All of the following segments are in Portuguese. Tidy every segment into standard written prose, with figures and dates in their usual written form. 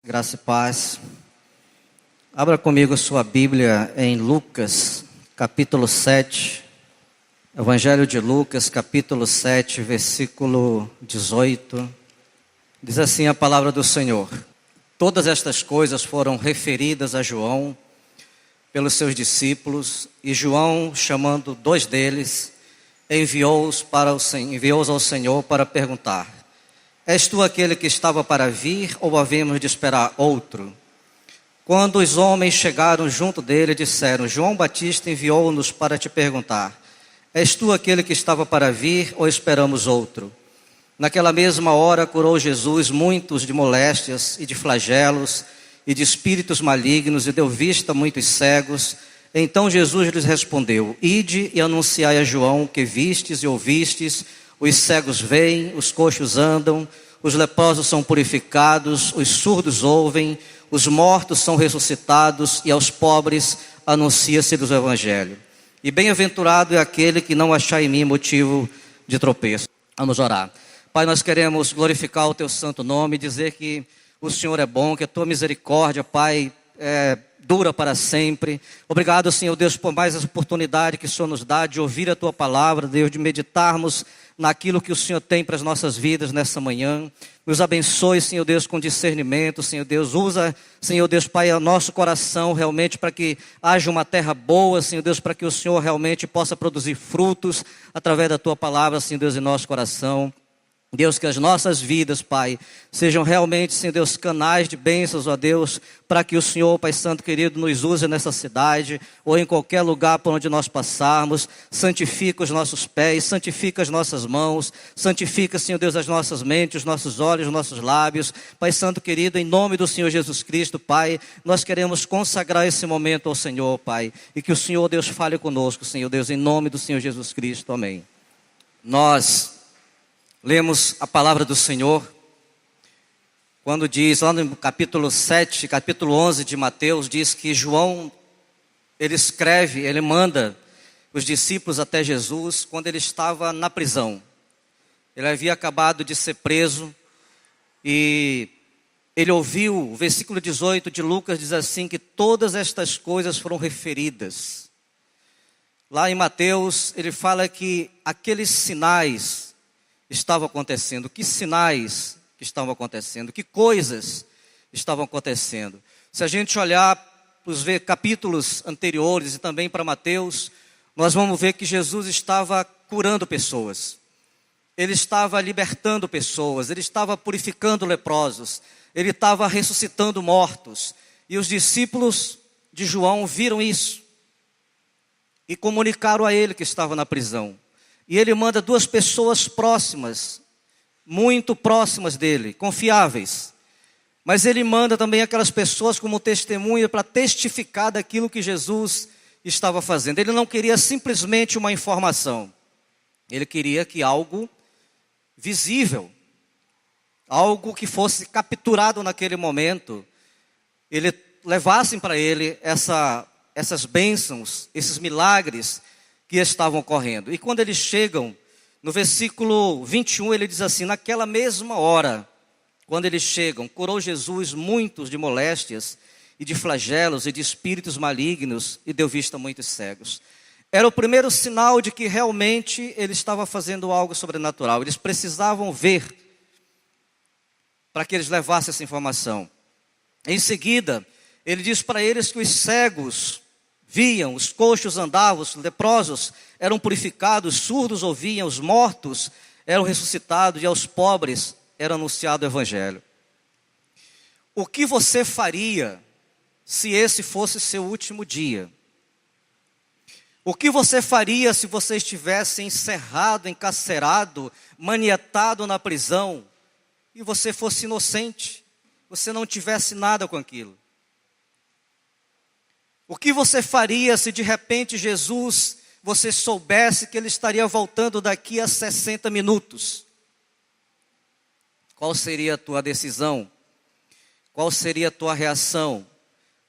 Graça e paz. Abra comigo sua Bíblia em Lucas, capítulo 7. Evangelho de Lucas, capítulo 7, versículo 18. Diz assim a palavra do Senhor: Todas estas coisas foram referidas a João pelos seus discípulos, e João, chamando dois deles, enviou-os ao Senhor para perguntar: És tu aquele que estava para vir, ou havemos de esperar outro? Quando os homens chegaram junto dele, disseram: João Batista enviou-nos para te perguntar: És tu aquele que estava para vir, ou esperamos outro? Naquela mesma hora curou Jesus muitos de moléstias e de flagelos e de espíritos malignos, e deu vista a muitos cegos. Então Jesus lhes respondeu: Ide e anunciai a João o que vistes e ouvistes: os cegos veem, os coxos andam, os leprosos são purificados, os surdos ouvem, os mortos são ressuscitados, e aos pobres anuncia-se o Evangelho. E bem-aventurado é aquele que não achar em mim motivo de tropeço. Vamos orar. Pai, nós queremos glorificar o Teu santo nome, dizer que o Senhor é bom, que a Tua misericórdia, Pai, dura para sempre. Obrigado, Senhor Deus, por mais essa oportunidade que o Senhor nos dá de ouvir a Tua palavra, Deus, de meditarmos naquilo que o Senhor tem para as nossas vidas nessa manhã. Nos abençoe, Senhor Deus, com discernimento, Senhor Deus. Usa, Senhor Deus, Pai, o nosso coração realmente para que haja uma terra boa, Senhor Deus, para que o Senhor realmente possa produzir frutos através da Tua palavra, Senhor Deus, em nosso coração. Deus, que as nossas vidas, Pai, sejam realmente, Senhor Deus, canais de bênçãos, ó Deus, para que o Senhor, Pai Santo querido, nos use nessa cidade, ou em qualquer lugar por onde nós passarmos. Santifica os nossos pés, santifica as nossas mãos, santifica, Senhor Deus, as nossas mentes, os nossos olhos, os nossos lábios. Pai Santo querido, em nome do Senhor Jesus Cristo, Pai, nós queremos consagrar esse momento ao Senhor, Pai, e que o Senhor, Deus, fale conosco, Senhor Deus, em nome do Senhor Jesus Cristo, amém. Nós lemos a palavra do Senhor, quando diz, lá no capítulo 7, capítulo 11 de Mateus, diz que João, ele manda os discípulos até Jesus, quando ele estava na prisão. Ele havia acabado de ser preso, e ele ouviu, o versículo 18 de Lucas diz assim, que todas estas coisas foram referidas. Lá em Mateus, ele fala que aqueles sinais estavam acontecendo. Que sinais que estavam acontecendo? Que coisas estavam acontecendo? Se a gente olhar para os capítulos anteriores e também para Mateus, nós vamos ver que Jesus estava curando pessoas. Ele estava libertando pessoas. Ele estava purificando leprosos. Ele estava ressuscitando mortos. E os discípulos de João viram isso e comunicaram a ele que estava na prisão. E ele manda duas pessoas próximas, muito próximas dele, confiáveis. Mas ele manda também aquelas pessoas como testemunha para testificar daquilo que Jesus estava fazendo. Ele não queria simplesmente uma informação. Ele queria que algo visível, algo que fosse capturado naquele momento, ele levassem para ele essas bênçãos, esses milagres que estavam ocorrendo. E quando eles chegam, no versículo 21, ele diz assim: naquela mesma hora, quando eles chegam, curou Jesus muitos de moléstias e de flagelos e de espíritos malignos, e deu vista a muitos cegos. Era o primeiro sinal de que realmente ele estava fazendo algo sobrenatural. Eles precisavam ver para que eles levassem essa informação. Em seguida, ele diz para eles que os cegos viam, os coxos andavam, os leprosos eram purificados, os surdos ouviam, os mortos eram ressuscitados, e aos pobres era anunciado o Evangelho. O que você faria se esse fosse seu último dia? O que você faria se você estivesse encerrado, encarcerado, manietado na prisão, e você fosse inocente, você não tivesse nada com aquilo? O que você faria se de repente Jesus, você soubesse que ele estaria voltando daqui a 60 minutos? Qual seria a tua decisão? Qual seria a tua reação?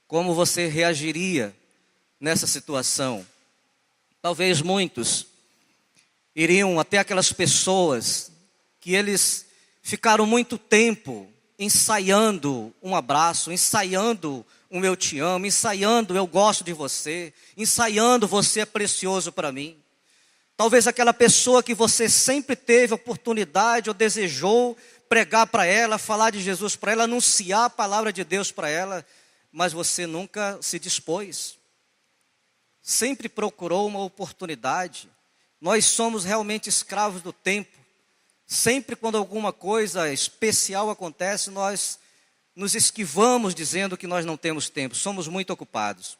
Como você reagiria nessa situação? Talvez muitos iriam até aquelas pessoas que eles ficaram muito tempo ensaiando um abraço, ensaiando um eu te amo, ensaiando eu gosto de você, ensaiando você é precioso para mim. Talvez aquela pessoa que você sempre teve oportunidade ou desejou pregar para ela, falar de Jesus para ela, anunciar a palavra de Deus para ela, mas você nunca se dispôs. Sempre procurou uma oportunidade. Nós somos realmente escravos do tempo. Sempre quando alguma coisa especial acontece, nós nos esquivamos dizendo que nós não temos tempo. Somos muito ocupados.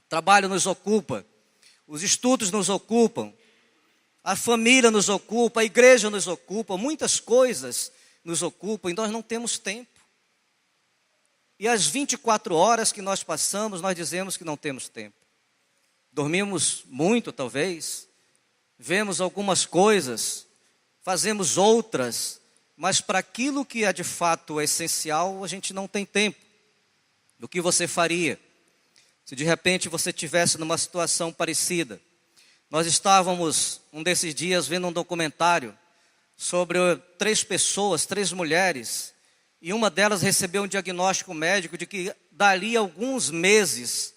O trabalho nos ocupa, os estudos nos ocupam, a família nos ocupa, a igreja nos ocupa, muitas coisas nos ocupam e nós não temos tempo. E as 24 horas que nós passamos, nós dizemos que não temos tempo. Dormimos muito, talvez, vemos algumas coisas, fazemos outras, mas para aquilo que é de fato essencial, a gente não tem tempo. O que você faria se de repente você estivesse numa situação parecida? Nós estávamos, um desses dias, vendo um documentário sobre 3 pessoas, 3 mulheres, e uma delas recebeu um diagnóstico médico de que dali a alguns meses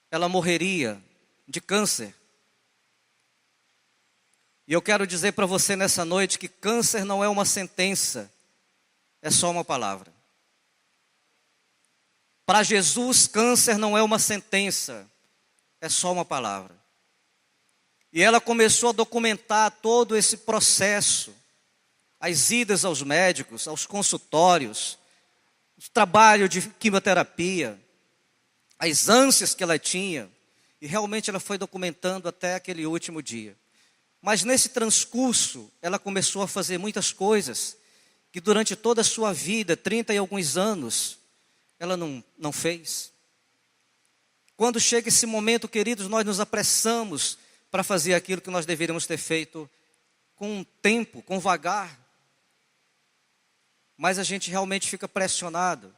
ela morreria de câncer. E eu quero dizer para você nessa noite que câncer não é uma sentença, é só uma palavra. Para Jesus, câncer não é uma sentença, é só uma palavra. E ela começou a documentar todo esse processo, as idas aos médicos, aos consultórios, o trabalho de quimioterapia, as ânsias que ela tinha, e realmente ela foi documentando até aquele último dia. Mas nesse transcurso, ela começou a fazer muitas coisas que durante toda a sua vida, 30 e alguns anos, ela não fez. Quando chega esse momento, queridos, nós nos apressamos para fazer aquilo que nós deveríamos ter feito com tempo, com vagar. Mas a gente realmente fica pressionado.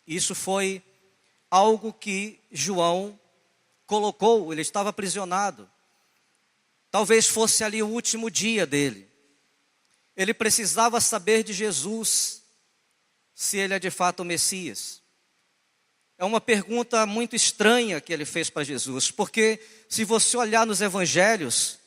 Isso foi algo que João colocou, ele estava aprisionado. Talvez fosse ali o último dia dele. Ele precisava saber de Jesus, se ele é de fato o Messias. É uma pergunta muito estranha que ele fez para Jesus, porque se você olhar nos evangelhos,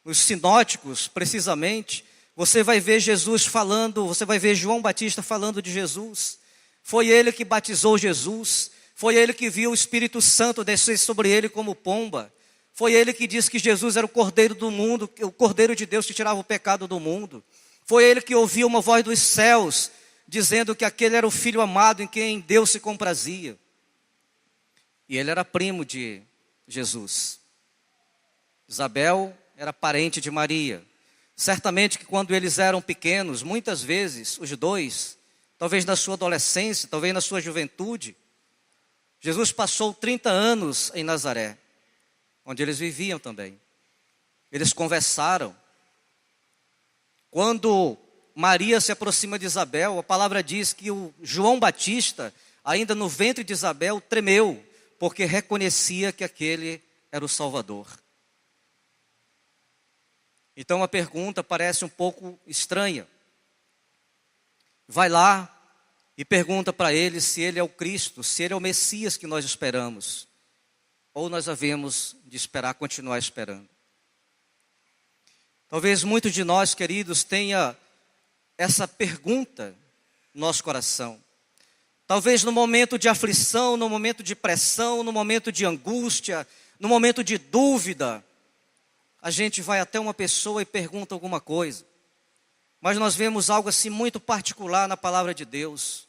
nos sinóticos precisamente, você vai ver Jesus falando, você vai ver João Batista falando de Jesus. Foi ele que batizou Jesus, foi ele que viu o Espírito Santo descer sobre ele como pomba. Foi ele que disse que Jesus era o Cordeiro do mundo, o Cordeiro de Deus que tirava o pecado do mundo. Foi ele que ouviu uma voz dos céus, dizendo que aquele era o Filho amado em quem Deus se comprazia. E ele era primo de Jesus. Isabel era parente de Maria. Certamente que quando eles eram pequenos, muitas vezes, os dois, talvez na sua adolescência, talvez na sua juventude, Jesus passou 30 anos em Nazaré, onde eles viviam também. Eles conversaram. Quando Maria se aproxima de Isabel, a palavra diz que o João Batista, ainda no ventre de Isabel, tremeu, porque reconhecia que aquele era o Salvador. Então a pergunta parece um pouco estranha. Vai lá e pergunta para ele se ele é o Cristo, se ele é o Messias que nós esperamos. Ou nós havemos de esperar, continuar esperando. Talvez muitos de nós, queridos, tenha essa pergunta no nosso coração. Talvez no momento de aflição, no momento de pressão, no momento de angústia, no momento de dúvida, a gente vai até uma pessoa e pergunta alguma coisa. Mas nós vemos algo assim muito particular na palavra de Deus,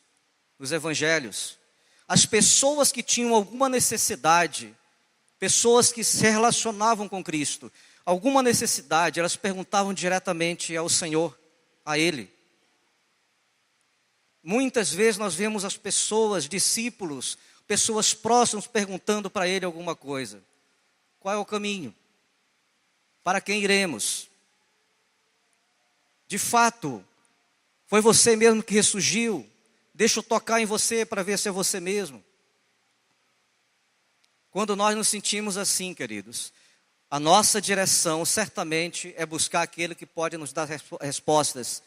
nos evangelhos. As pessoas que tinham alguma necessidade, pessoas que se relacionavam com Cristo, alguma necessidade, elas perguntavam diretamente ao Senhor, a Ele. Muitas vezes nós vemos as pessoas, discípulos, pessoas próximas perguntando para Ele alguma coisa. Qual é o caminho? Para quem iremos? De fato, foi você mesmo que ressurgiu? Deixa eu tocar em você para ver se é você mesmo. Quando nós nos sentimos assim, queridos, a nossa direção certamente é buscar aquele que pode nos dar respostas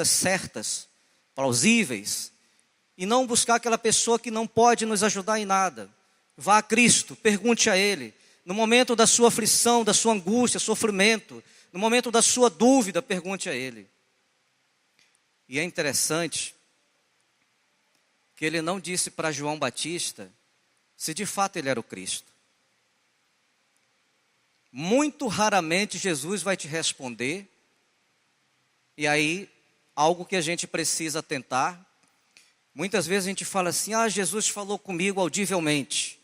certas, plausíveis, e não buscar aquela pessoa que não pode nos ajudar em nada. Vá a Cristo, pergunte a Ele. No momento da sua aflição, da sua angústia, sofrimento, no momento da sua dúvida, pergunte a Ele. E é interessante que Ele não disse para João Batista se de fato ele era o Cristo. Muito raramente Jesus vai te responder, e aí, algo que a gente precisa atentar. Muitas vezes a gente fala assim: Jesus falou comigo audivelmente,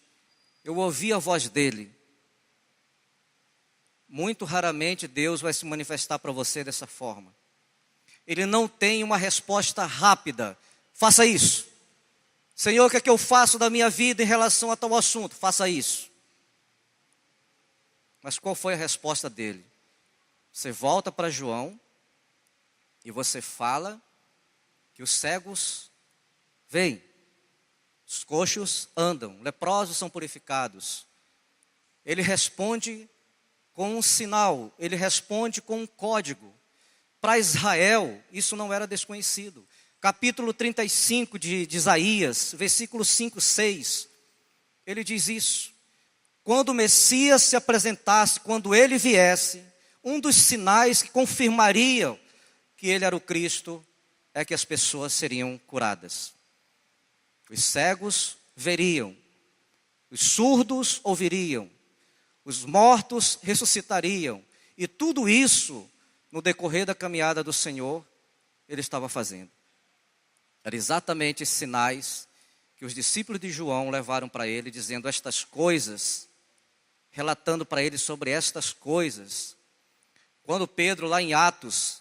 eu ouvi a voz dele. Muito raramente Deus vai se manifestar para você dessa forma. Ele não tem uma resposta rápida: faça isso. Senhor, o que é que eu faço da minha vida em relação a tal assunto? Faça isso. Mas qual foi a resposta dele? Você volta para João e você fala que os cegos veem, os coxos andam, leprosos são purificados. Ele responde com um sinal, ele responde com um código. Para Israel, isso não era desconhecido. Capítulo 35 de Isaías, versículos 5, 6, ele diz isso. Quando o Messias se apresentasse, quando ele viesse, um dos sinais que confirmariam que ele era o Cristo é que as pessoas seriam curadas. Os cegos veriam, os surdos ouviriam, os mortos ressuscitariam, e tudo isso, no decorrer da caminhada do Senhor, ele estava fazendo. Eram exatamente esses sinais que os discípulos de João levaram para ele, dizendo estas coisas, relatando para ele sobre estas coisas. Quando Pedro, lá em Atos,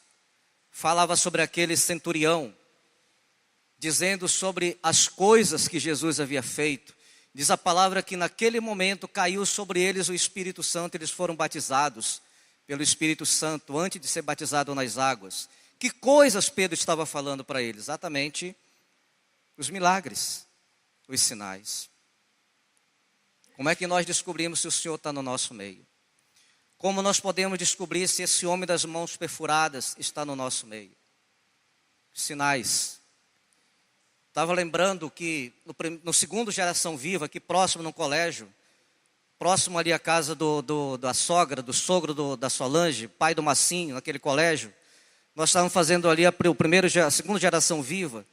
falava sobre aquele centurião, dizendo sobre as coisas que Jesus havia feito, diz a palavra que naquele momento caiu sobre eles o Espírito Santo, eles foram batizados pelo Espírito Santo antes de ser batizado nas águas. Que coisas Pedro estava falando para eles? Exatamente os milagres, os sinais. Como é que nós descobrimos se o Senhor está no nosso meio? Como nós podemos descobrir se esse homem das mãos perfuradas está no nosso meio? Sinais. Estava lembrando que no segundo Geração Viva, aqui próximo no colégio, próximo ali à casa da sogra, do sogro da Solange, pai do Massinho, naquele colégio, nós estávamos fazendo ali a segunda Geração Viva,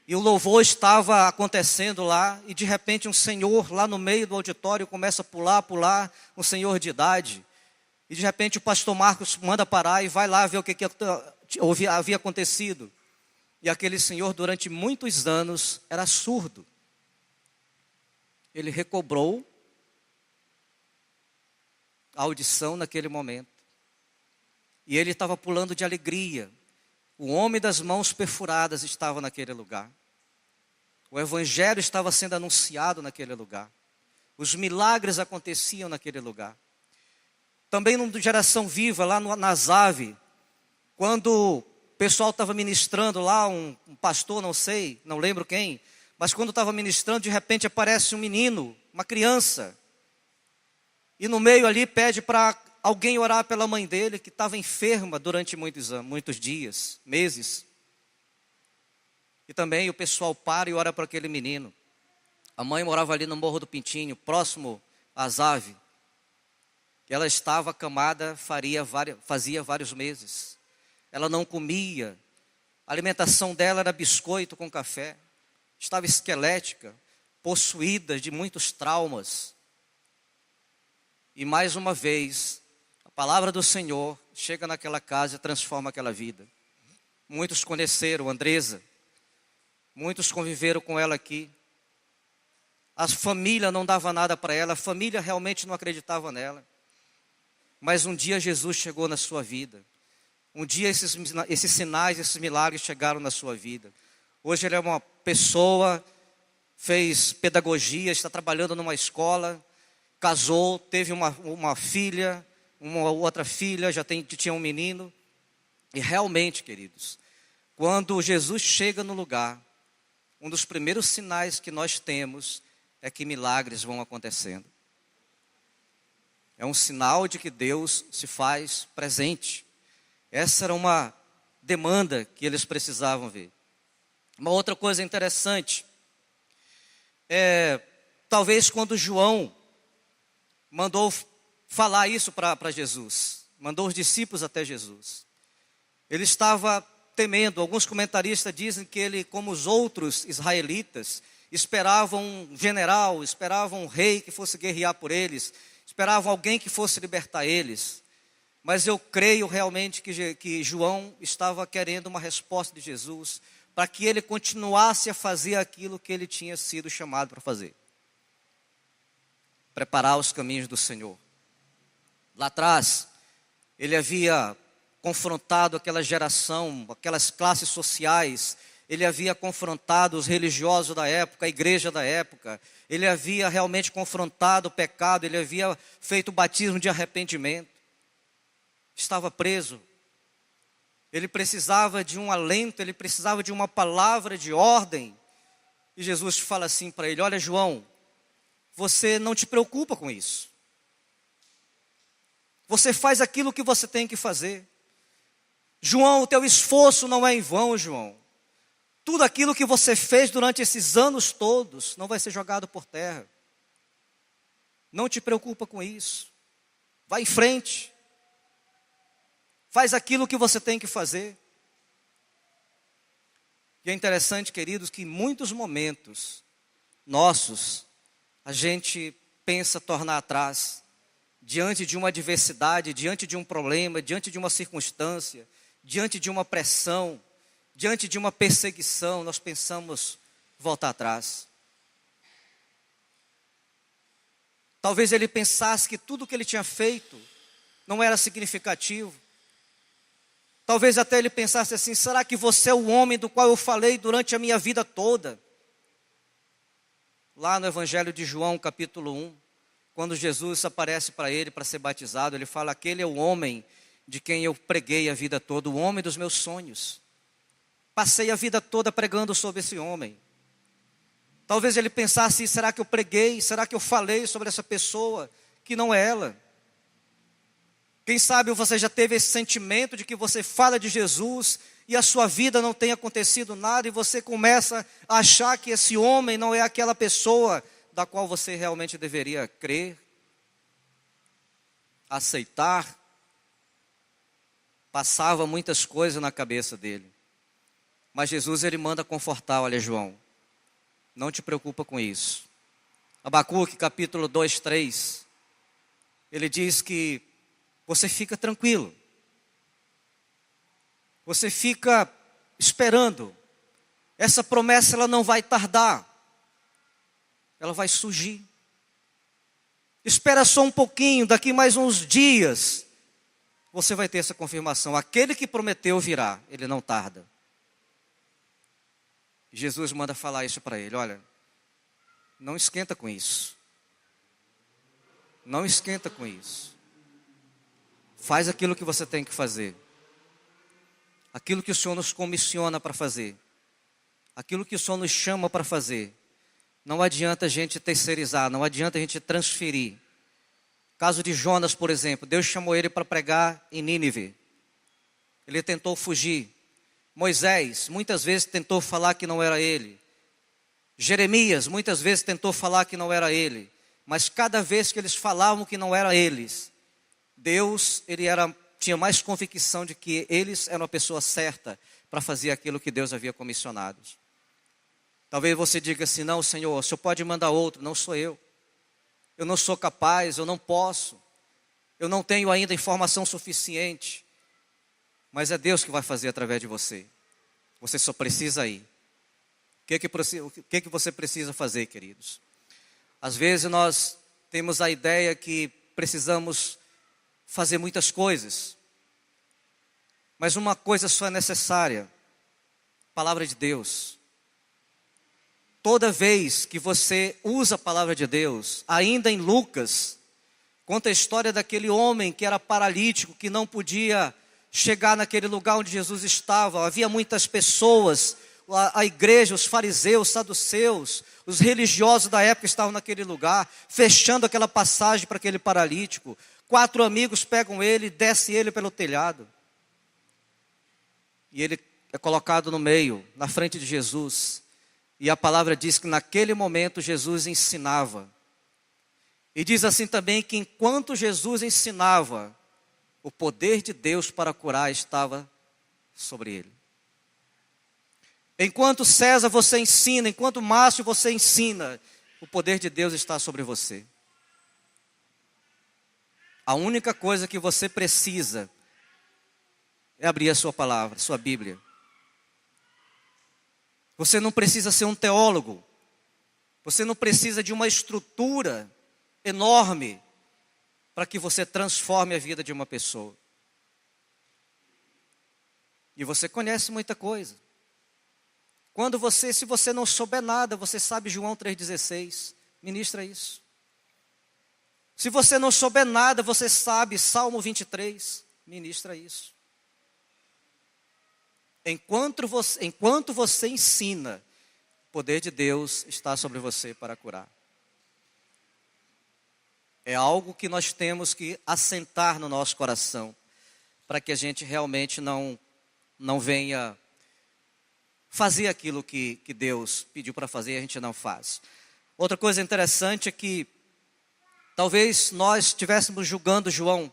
e o louvor estava acontecendo lá, e de repente um senhor lá no meio do auditório começa a pular, um senhor de idade, e de repente o pastor Marcos manda parar e vai lá ver o que havia acontecido. E aquele senhor durante muitos anos era surdo. Ele recobrou a audição naquele momento. E ele estava pulando de alegria. O homem das mãos perfuradas estava naquele lugar. O evangelho estava sendo anunciado naquele lugar. Os milagres aconteciam naquele lugar. Também no Geração Viva, lá na Zave, quando o pessoal estava ministrando lá, um pastor, não lembro quem, mas quando estava ministrando, de repente aparece um menino, uma criança, e no meio ali pede para alguém orar pela mãe dele, que estava enferma durante muitos dias, meses. E também o pessoal para e ora para aquele menino. A mãe morava ali no Morro do Pintinho, próximo à Zave. E ela estava acamada fazia vários meses. Ela não comia, a alimentação dela era biscoito com café. Estava esquelética, possuída de muitos traumas. E mais uma vez, a palavra do Senhor chega naquela casa e transforma aquela vida. Muitos conheceram Andresa, muitos conviveram com ela aqui. A família não dava nada para ela, a família realmente não acreditava nela. Mas um dia Jesus chegou na sua vida. Um dia esses sinais, esses milagres chegaram na sua vida. Hoje ele é uma pessoa, fez pedagogia, está trabalhando numa escola, casou, teve uma filha, uma outra filha, tinha um menino. E realmente, queridos, quando Jesus chega no lugar, um dos primeiros sinais que nós temos é que milagres vão acontecendo. É um sinal de que Deus se faz presente. Essa era uma demanda que eles precisavam ver. Uma outra coisa interessante talvez quando João mandou falar isso para Jesus, mandou os discípulos até Jesus, ele estava temendo. Alguns comentaristas dizem que ele, como os outros israelitas, esperavam um general, esperavam um rei que fosse guerrear por eles, esperavam alguém que fosse libertar eles. Mas eu creio realmente que João estava querendo uma resposta de Jesus, para que ele continuasse a fazer aquilo que ele tinha sido chamado para fazer. Preparar os caminhos do Senhor. Lá atrás, ele havia confrontado aquela geração, aquelas classes sociais, ele havia confrontado os religiosos da época, a igreja da época, ele havia realmente confrontado o pecado, ele havia feito o batismo de arrependimento. Estava preso. Ele precisava de um alento, ele precisava de uma palavra de ordem. E Jesus fala assim para ele: olha, João, você não te preocupa com isso. Você faz aquilo que você tem que fazer. João, o teu esforço não é em vão, João. Tudo aquilo que você fez durante esses anos todos não vai ser jogado por terra. Não te preocupa com isso. Vai em frente. Faz aquilo que você tem que fazer. E é interessante, queridos, que em muitos momentos nossos, a gente pensa tornar atrás, diante de uma adversidade, diante de um problema, diante de uma circunstância, diante de uma pressão, diante de uma perseguição, nós pensamos voltar atrás. Talvez ele pensasse que tudo que ele tinha feito não era significativo. Talvez até ele pensasse assim: será que você é o homem do qual eu falei durante a minha vida toda? Lá no Evangelho de João, capítulo 1, quando Jesus aparece para ele para ser batizado, ele fala: aquele é o homem de quem eu preguei a vida toda, o homem dos meus sonhos. Passei a vida toda pregando sobre esse homem. Talvez ele pensasse: será que eu preguei, será que eu falei sobre essa pessoa que não é ela? Quem sabe você já teve esse sentimento de que você fala de Jesus e a sua vida não tem acontecido nada, e você começa a achar que esse homem não é aquela pessoa da qual você realmente deveria crer, aceitar. Passava muitas coisas na cabeça dele. Mas Jesus, ele manda confortar: olha, João, não te preocupa com isso. Abacuque, capítulo 2, 3, ele diz que você fica tranquilo. Você fica esperando. Essa promessa, ela não vai tardar. Ela vai surgir. Espera só um pouquinho, daqui mais uns dias, você vai ter essa confirmação. Aquele que prometeu virá, ele não tarda. Jesus manda falar isso para ele: olha, não esquenta com isso. Não esquenta com isso. Faz aquilo que você tem que fazer. Aquilo que o Senhor nos comissiona para fazer. Aquilo que o Senhor nos chama para fazer. Não adianta a gente terceirizar, não adianta a gente transferir. Caso de Jonas, por exemplo, Deus chamou ele para pregar em Nínive. Ele tentou fugir. Moisés, muitas vezes tentou falar que não era ele. Jeremias, muitas vezes tentou falar que não era ele. Mas cada vez que eles falavam que não era eles, Deus, tinha mais convicção de que eles eram a pessoa certa para fazer aquilo que Deus havia comissionado. Talvez você diga assim: não, Senhor, o Senhor pode mandar outro, não sou eu. Eu não sou capaz, eu não posso. Eu não tenho ainda informação suficiente. Mas é Deus que vai fazer através de você. Você só precisa ir. O que você precisa fazer, queridos? Às vezes nós temos a ideia que precisamos fazer muitas coisas, mas uma coisa só é necessária: palavra de Deus. Toda vez que você usa a palavra de Deus, ainda em Lucas, conta a história daquele homem que era paralítico, que não podia chegar naquele lugar onde Jesus estava. Havia muitas pessoas, a igreja, os fariseus, os saduceus, os religiosos da época estavam naquele lugar, fechando aquela passagem para aquele paralítico. 4 amigos pegam ele e descem ele pelo telhado. E ele é colocado no meio, na frente de Jesus. E a palavra diz que naquele momento Jesus ensinava. E diz assim também que enquanto Jesus ensinava, o poder de Deus para curar estava sobre ele. Enquanto César você ensina, enquanto Márcio você ensina, o poder de Deus está sobre você. A única coisa que você precisa é abrir a sua palavra, sua Bíblia. Você não precisa ser um teólogo. Você não precisa de uma estrutura enorme para que você transforme a vida de uma pessoa. E você conhece muita coisa. Se você não souber nada, você sabe João 3,16, ministra isso. Se você não souber nada, você sabe Salmo 23, ministra isso. Enquanto você ensina, o poder de Deus está sobre você para curar. É algo que nós temos que assentar no nosso coração, para que a gente realmente não venha fazer aquilo que Deus pediu para fazer e a gente não faz. Outra coisa interessante é que talvez nós estivéssemos julgando João,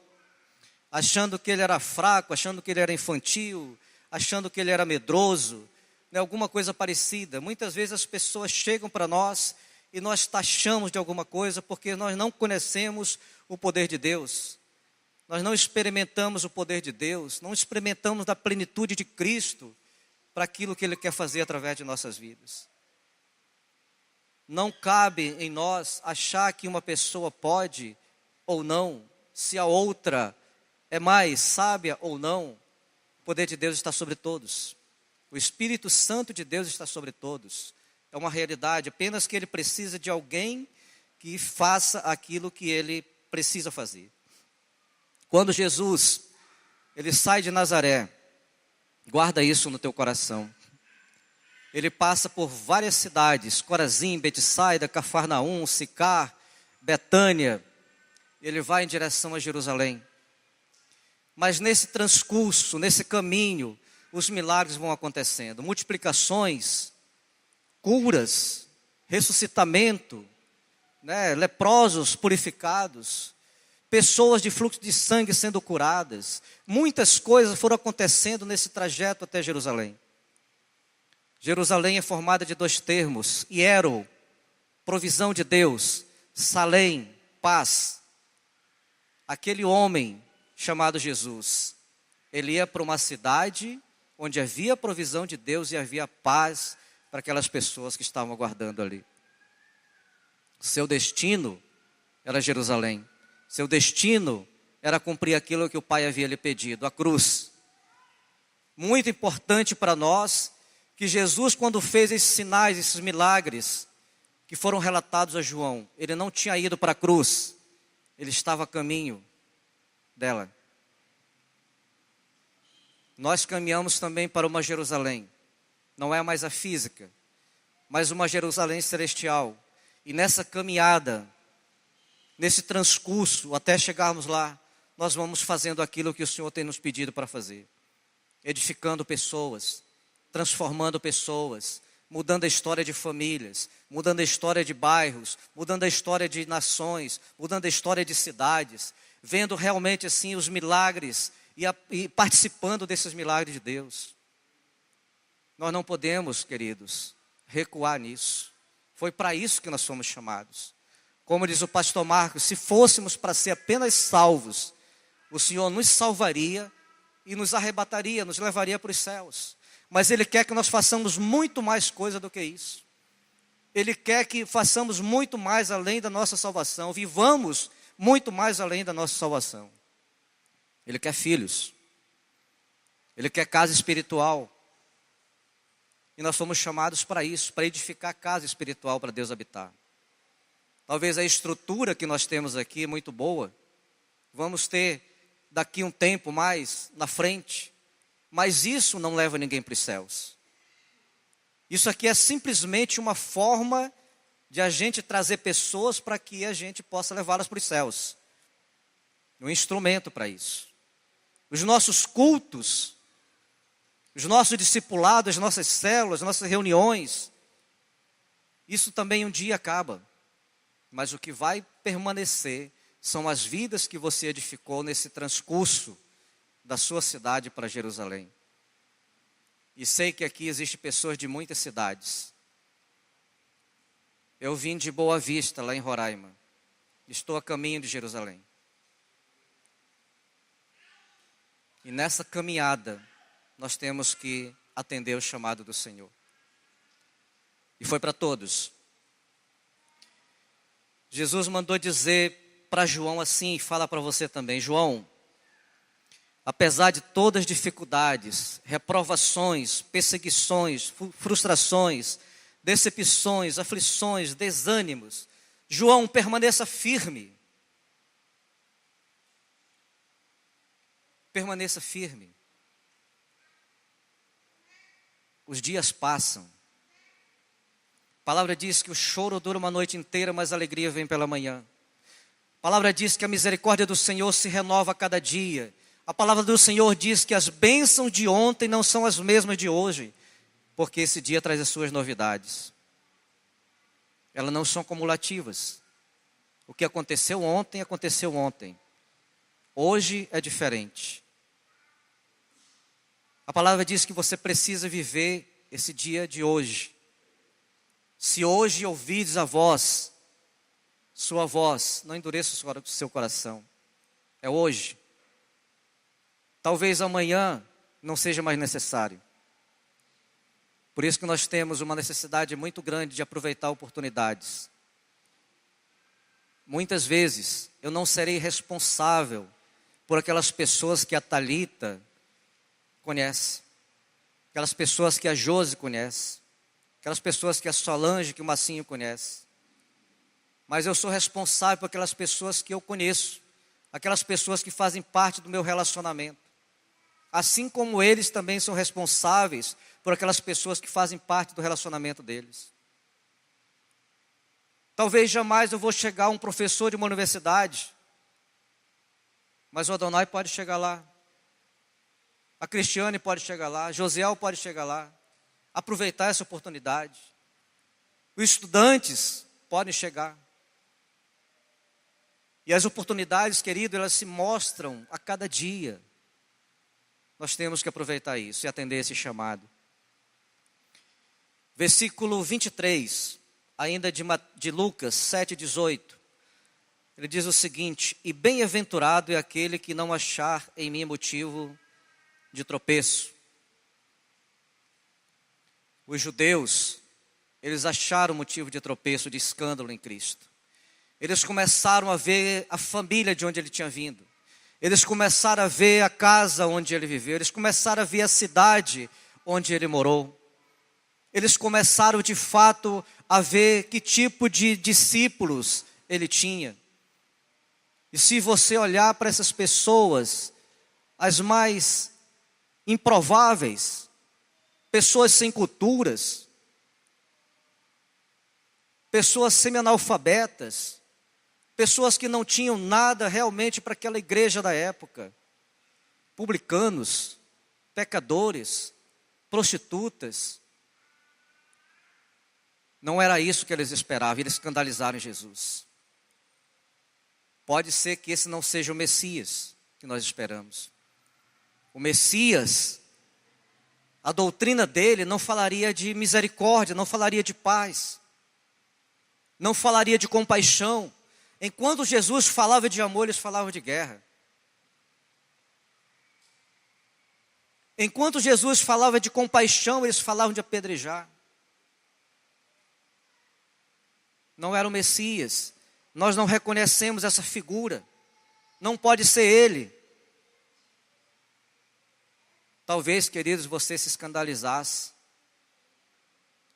achando que ele era fraco, achando que ele era infantil, achando que ele era medroso, né, alguma coisa parecida. Muitas vezes as pessoas chegam para nós e nós taxamos de alguma coisa porque nós não conhecemos o poder de Deus. Nós não experimentamos o poder de Deus, não experimentamos da plenitude de Cristo para aquilo que Ele quer fazer através de nossas vidas. Não cabe em nós achar que uma pessoa pode ou não, se a outra é mais sábia ou não. O poder de Deus está sobre todos. O Espírito Santo de Deus está sobre todos. É uma realidade, apenas que Ele precisa de alguém que faça aquilo que Ele precisa fazer. Quando Jesus, Ele sai de Nazaré, guarda isso no teu coração. Ele passa por várias cidades, Corazim, Betsaida, Cafarnaum, Sicar, Betânia. Ele vai em direção a Jerusalém. Mas nesse transcurso, nesse caminho, os milagres vão acontecendo. Multiplicações, curas, ressuscitamento, né? Leprosos purificados, pessoas de fluxo de sangue sendo curadas. Muitas coisas foram acontecendo nesse trajeto até Jerusalém. Jerusalém é formada de dois termos: hiero, provisão de Deus; salém, paz. Aquele homem chamado Jesus, ele ia para uma cidade onde havia provisão de Deus e havia paz para aquelas pessoas que estavam aguardando ali. Seu destino era Jerusalém. Seu destino era cumprir aquilo que o Pai havia lhe pedido, a cruz. Muito importante para nós que Jesus, quando fez esses sinais, esses milagres que foram relatados a João, ele não tinha ido para a cruz, ele estava a caminho dela. Nós caminhamos também para uma Jerusalém, não é mais a física, mas uma Jerusalém celestial. E nessa caminhada, nesse transcurso, até chegarmos lá, nós vamos fazendo aquilo que o Senhor tem nos pedido para fazer. Edificando pessoas, transformando pessoas, mudando a história de famílias, mudando a história de bairros, mudando a história de nações, mudando a história de cidades, vendo realmente assim os milagres e participando desses milagres de Deus. Nós não podemos, queridos, recuar nisso. Foi para isso que nós fomos chamados. Como diz o pastor Marcos, se fôssemos para ser apenas salvos, o Senhor nos salvaria e nos arrebataria, nos levaria para os céus. Mas Ele quer que nós façamos muito mais coisa do que isso. Ele quer que façamos muito mais além da nossa salvação, vivamos muito mais além da nossa salvação. Ele quer filhos. Ele quer casa espiritual. E nós fomos chamados para isso, para edificar casa espiritual para Deus habitar. Talvez a estrutura que nós temos aqui é muito boa. Vamos ter daqui um tempo mais na frente. Mas isso não leva ninguém para os céus. Isso aqui é simplesmente uma forma de a gente trazer pessoas para que a gente possa levá-las para os céus. Um instrumento para isso. Os nossos cultos Os nossos discipulados, as nossas células, as nossas reuniões, isso também um dia acaba. Mas o que vai permanecer são as vidas que você edificou nesse transcurso da sua cidade para Jerusalém. E sei que aqui existem pessoas de muitas cidades. Eu vim de Boa Vista, lá em Roraima. Estou a caminho de Jerusalém. E nessa caminhada, nós temos que atender o chamado do Senhor. E foi para todos. Jesus mandou dizer para João assim, e fala para você também: João, apesar de todas as dificuldades, reprovações, perseguições, frustrações, decepções, aflições, desânimos, João, permaneça firme. Permaneça firme. Os dias passam. A palavra diz que o choro dura uma noite inteira, mas a alegria vem pela manhã. A palavra diz que a misericórdia do Senhor se renova a cada dia. A palavra do Senhor diz que as bênçãos de ontem não são as mesmas de hoje, porque esse dia traz as suas novidades. Elas não são cumulativas. O que aconteceu ontem, aconteceu ontem. Hoje é diferente. A palavra diz que você precisa viver esse dia de hoje. Se hoje ouvides a voz, sua voz, não endureça o seu coração. É hoje. Talvez amanhã não seja mais necessário. Por isso que nós temos uma necessidade muito grande de aproveitar oportunidades. Muitas vezes eu não serei responsável por aquelas pessoas que a Thalita conhece, aquelas pessoas que a Josi conhece, aquelas pessoas que a Solange, que o Massinho conhece. Mas eu sou responsável por aquelas pessoas que eu conheço, aquelas pessoas que fazem parte do meu relacionamento. Assim como eles também são responsáveis por aquelas pessoas que fazem parte do relacionamento deles. Talvez jamais eu vou chegar a um professor de uma universidade, mas o Adonai pode chegar lá. A Cristiane pode chegar lá, Josiel pode chegar lá, aproveitar essa oportunidade. Os estudantes podem chegar. E as oportunidades, querido, elas se mostram a cada dia. Nós temos que aproveitar isso e atender esse chamado. Versículo 23, ainda de Lucas 7,18. Ele diz o seguinte: e bem-aventurado é aquele que não achar em mim motivo de tropeço. Os judeus, eles acharam motivo de tropeço, de escândalo em Cristo. Eles começaram a ver a família de onde ele tinha vindo. Eles começaram a ver a casa onde ele viveu. Eles começaram a ver a cidade onde ele morou. Eles começaram de fato a ver que tipo de discípulos ele tinha. E se você olhar para essas pessoas, as mais improváveis, pessoas sem culturas, pessoas semi-analfabetas, pessoas que não tinham nada realmente para aquela igreja da época, publicanos, pecadores, prostitutas. Não era isso que eles esperavam, eles escandalizaram Jesus. Pode ser que esse não seja o Messias que nós esperamos. O Messias, a doutrina dele não falaria de misericórdia, não falaria de paz, não falaria de compaixão. Enquanto Jesus falava de amor, eles falavam de guerra. Enquanto Jesus falava de compaixão, eles falavam de apedrejar. Não era o Messias. Nós não reconhecemos essa figura. Não pode ser ele. Talvez, queridos, você se escandalizasse,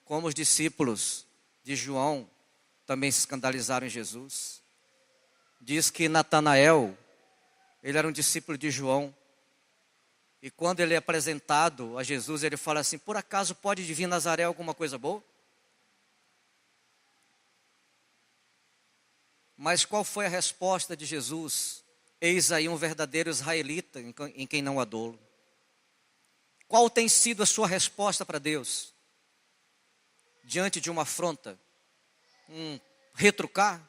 como os discípulos de João também se escandalizaram em Jesus. Diz que Natanael, ele era um discípulo de João. E quando ele é apresentado a Jesus, ele fala assim: por acaso pode vir Nazaré alguma coisa boa? Mas qual foi a resposta de Jesus? Eis aí um verdadeiro israelita em quem não há dolo. Qual tem sido a sua resposta para Deus? Diante de uma afronta? Retrucar?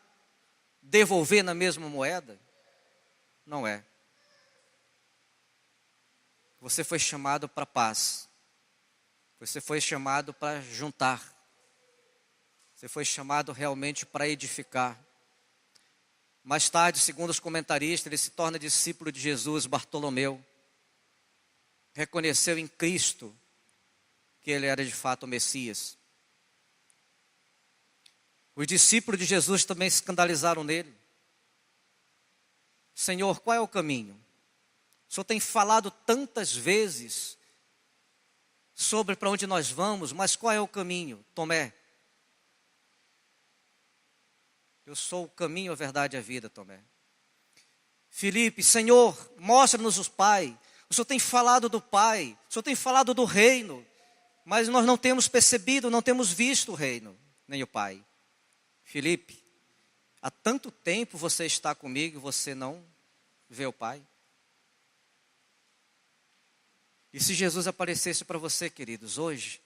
Devolver na mesma moeda? Não é. Você foi chamado para paz. Você foi chamado para juntar. Você foi chamado realmente para edificar. Mais tarde, segundo os comentaristas, ele se torna discípulo de Jesus, Bartolomeu. Reconheceu em Cristo que ele era de fato o Messias. Os discípulos de Jesus também se escandalizaram nele. Senhor, qual é o caminho? O Senhor tem falado tantas vezes sobre para onde nós vamos, mas qual é o caminho? Tomé. Eu sou o caminho, a verdade e a vida, Tomé. Filipe, Senhor, mostra-nos o Pai. O Senhor tem falado do Pai, o Senhor tem falado do reino, mas nós não temos percebido, não temos visto o reino, nem o Pai. Filipe, há tanto tempo você está comigo e você não vê o Pai? E se Jesus aparecesse para você, queridos, hoje,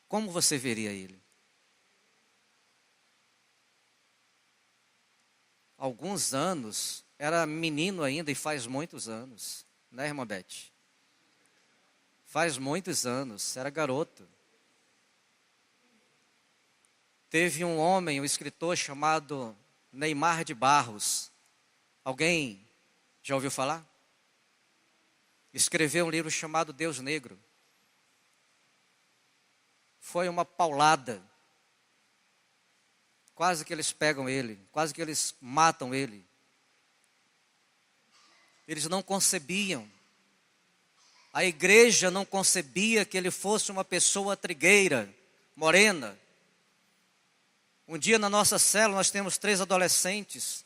como você veria Ele? Alguns anos, era menino ainda e faz muitos anos, né, irmã Beth? Faz muitos anos, era garoto. Teve um homem, um escritor chamado Neymar de Barros. Alguém já ouviu falar? Escreveu um livro chamado Deus Negro. Foi uma paulada. Quase que eles pegam ele, quase que eles matam ele. Eles não concebiam. A igreja não concebia que ele fosse uma pessoa trigueira, morena. Um dia na nossa célula nós temos 3 adolescentes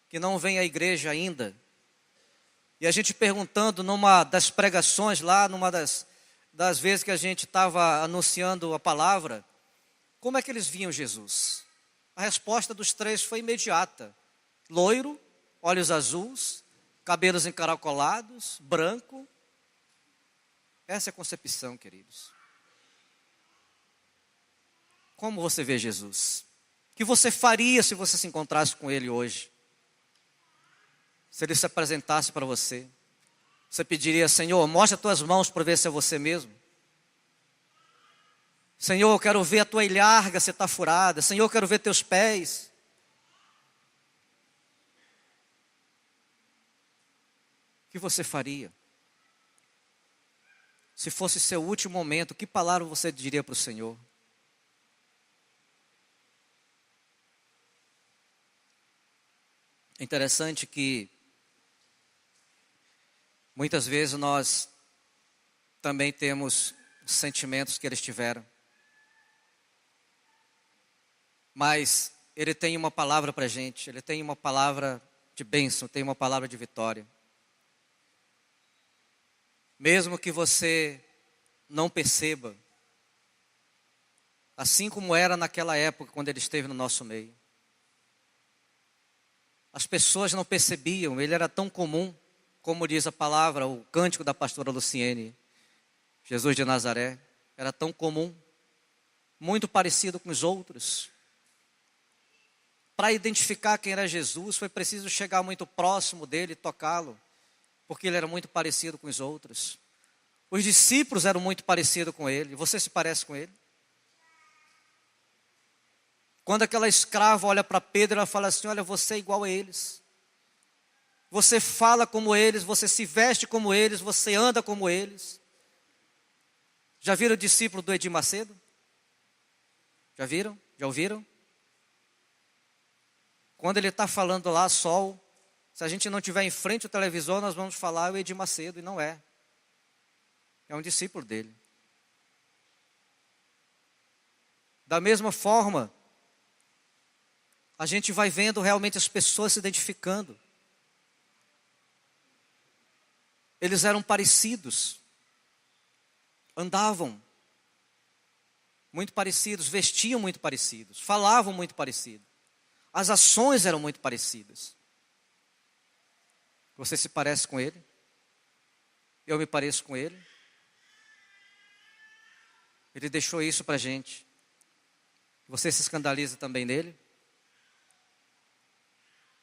que não vêm à igreja ainda. E a gente perguntando numa das pregações lá, numa das vezes que a gente estava anunciando a palavra, como é que eles viam Jesus? A resposta dos 3 foi imediata. Loiro, olhos azuis, cabelos encaracolados, branco. Essa é a concepção, queridos. Como você vê Jesus? O que você faria se você se encontrasse com Ele hoje? Se Ele se apresentasse para você? Você pediria, Senhor, mostra as tuas mãos para ver se é você mesmo. Senhor, eu quero ver a tua ilharga se está furada. Senhor, eu quero ver teus pés. O que você faria? Se fosse seu último momento, que palavra você diria para o Senhor? É interessante que muitas vezes nós também temos sentimentos que eles tiveram. Mas Ele tem uma palavra para a gente, Ele tem uma palavra de bênção, tem uma palavra de vitória. Mesmo que você não perceba, assim como era naquela época quando Ele esteve no nosso meio. As pessoas não percebiam, Ele era tão comum, como diz a palavra, o cântico da pastora Luciene, Jesus de Nazaré, era tão comum, muito parecido com os outros. Para identificar quem era Jesus, foi preciso chegar muito próximo dele e tocá-lo, porque ele era muito parecido com os outros. Os discípulos eram muito parecidos com ele. Você se parece com ele? Quando aquela escrava olha para Pedro, ela fala assim, olha, você é igual a eles. Você fala como eles, você se veste como eles, você anda como eles. Já viram o discípulo do Edir Macedo? Já viram? Já ouviram? Quando ele está falando lá, sol, se a gente não estiver em frente ao televisor, nós vamos falar o Edir Macedo, e não é. É um discípulo dele. Da mesma forma, a gente vai vendo realmente as pessoas se identificando. Eles eram parecidos, andavam muito parecidos, vestiam muito parecidos, falavam muito parecido. As ações eram muito parecidas. Você se parece com ele? eu me pareço com Ele. Ele deixou isso para a gente. Você se escandaliza também nele?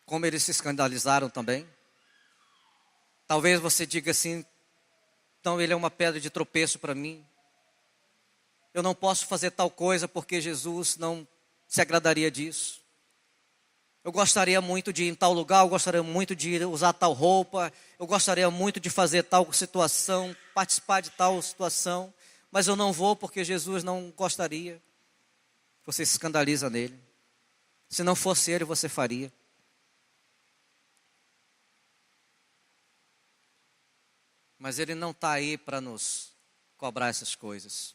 Como eles se escandalizaram também? Talvez você diga assim, então ele é uma pedra de tropeço para mim. Eu não posso fazer tal coisa porque Jesus não se agradaria disso. Eu gostaria muito de ir em tal lugar, eu gostaria muito de usar tal roupa, eu gostaria muito de fazer tal situação, participar de tal situação, mas eu não vou porque Jesus não gostaria. Você se escandaliza nele. Se não fosse ele, você faria. Mas ele não está aí para nos cobrar essas coisas.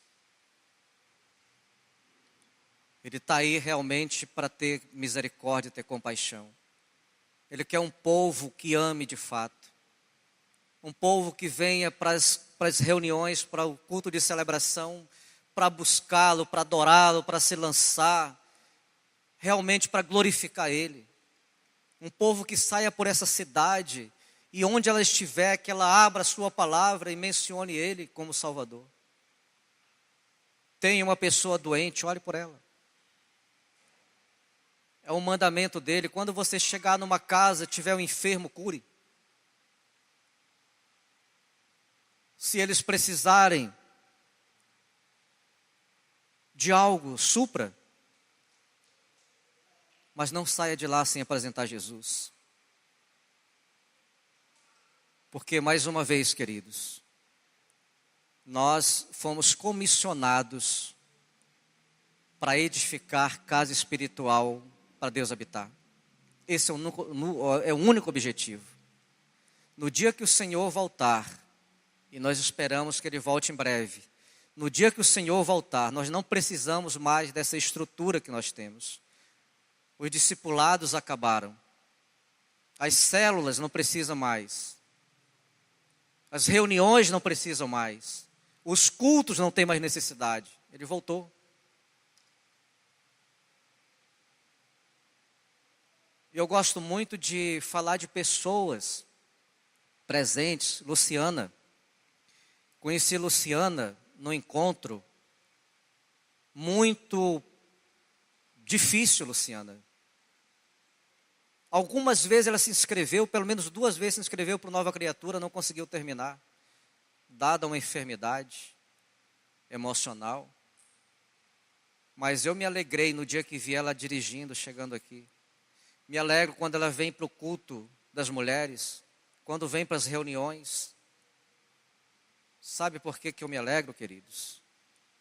Ele está aí realmente para ter misericórdia, ter compaixão. Ele quer um povo que ame de fato. Um povo que venha para as reuniões, para o culto de celebração, para buscá-lo, para adorá-lo, para se lançar, realmente para glorificar Ele. Um povo que saia por essa cidade e onde ela estiver, que ela abra a sua palavra e mencione Ele como Salvador. Tem uma pessoa doente, olhe por ela. É um mandamento dele, quando você chegar numa casa, tiver um enfermo, cure. Se eles precisarem de algo, supra. Mas não saia de lá sem apresentar Jesus. Porque, mais uma vez, queridos, nós fomos comissionados para edificar casa espiritual para Deus habitar. Esse é o único objetivo. No dia que o Senhor voltar, e nós esperamos que Ele volte em breve, no dia que o Senhor voltar, nós não precisamos mais dessa estrutura que nós temos. Os discipulados acabaram. As células não precisam mais. As reuniões não precisam mais. Os cultos não têm mais necessidade. Ele voltou. Eu gosto muito de falar de pessoas presentes. Luciana. Conheci Luciana no encontro. Muito difícil, Luciana. Algumas vezes ela se inscreveu, pelo menos 2 vezes se inscreveu para o Nova Criatura, não conseguiu terminar, dada uma enfermidade emocional. Mas eu me alegrei no dia que vi ela dirigindo, chegando aqui. Me alegro quando ela vem para o culto das mulheres, quando vem para as reuniões. Sabe por que eu me alegro, queridos?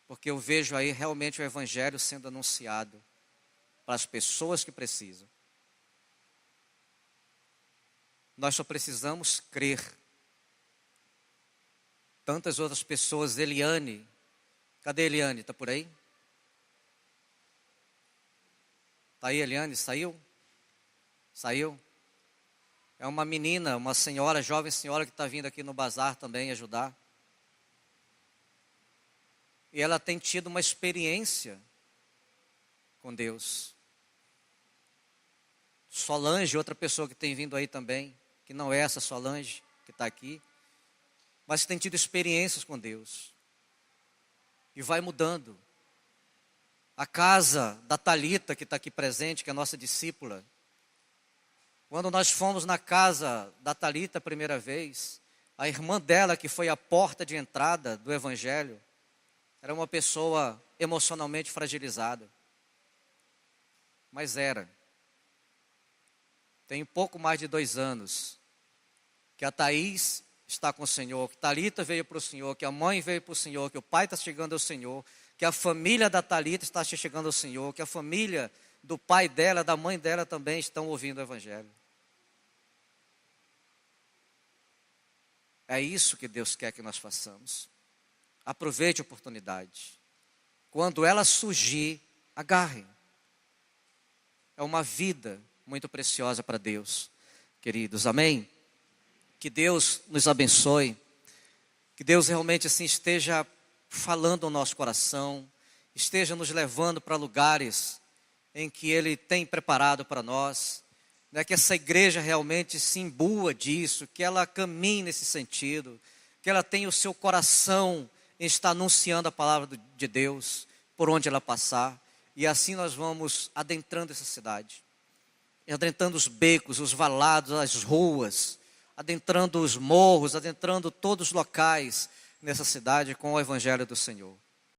Porque eu vejo aí realmente o Evangelho sendo anunciado para as pessoas que precisam. Nós só precisamos crer. Tantas outras pessoas, Eliane. Cadê Eliane? Está por aí? Está aí, Eliane? Saiu? Saiu? É uma menina, uma senhora, jovem senhora que está vindo aqui no bazar também ajudar. E ela tem tido uma experiência com Deus. Solange, outra pessoa que tem vindo aí também, que não é essa Solange que está aqui, mas tem tido experiências com Deus. E vai mudando. A casa da Thalita, que está aqui presente, que é a nossa discípula. Quando nós fomos na casa da Thalita a primeira vez, a irmã dela, que foi a porta de entrada do Evangelho, era uma pessoa emocionalmente fragilizada. Mas era. Tem pouco mais de 2 anos que a Thaís está com o Senhor, que Thalita veio para o Senhor, que a mãe veio para o Senhor, que o pai está chegando ao Senhor, que a família da Thalita está chegando ao Senhor, que a família do pai dela, da mãe dela também estão ouvindo o Evangelho. É isso que Deus quer que nós façamos. Aproveite a oportunidade. Quando ela surgir, agarre. É uma vida muito preciosa para Deus, queridos, amém? Que Deus nos abençoe, que Deus realmente assim esteja falando ao nosso coração, esteja nos levando para lugares em que Ele tem preparado para nós, né? Que essa igreja realmente se imbua disso, que ela caminhe nesse sentido, que ela tenha o seu coração em estar anunciando a palavra de Deus por onde ela passar. E assim nós vamos adentrando essa cidade, adentrando os becos, os valados, as ruas, adentrando os morros, adentrando todos os locais nessa cidade com o Evangelho do Senhor.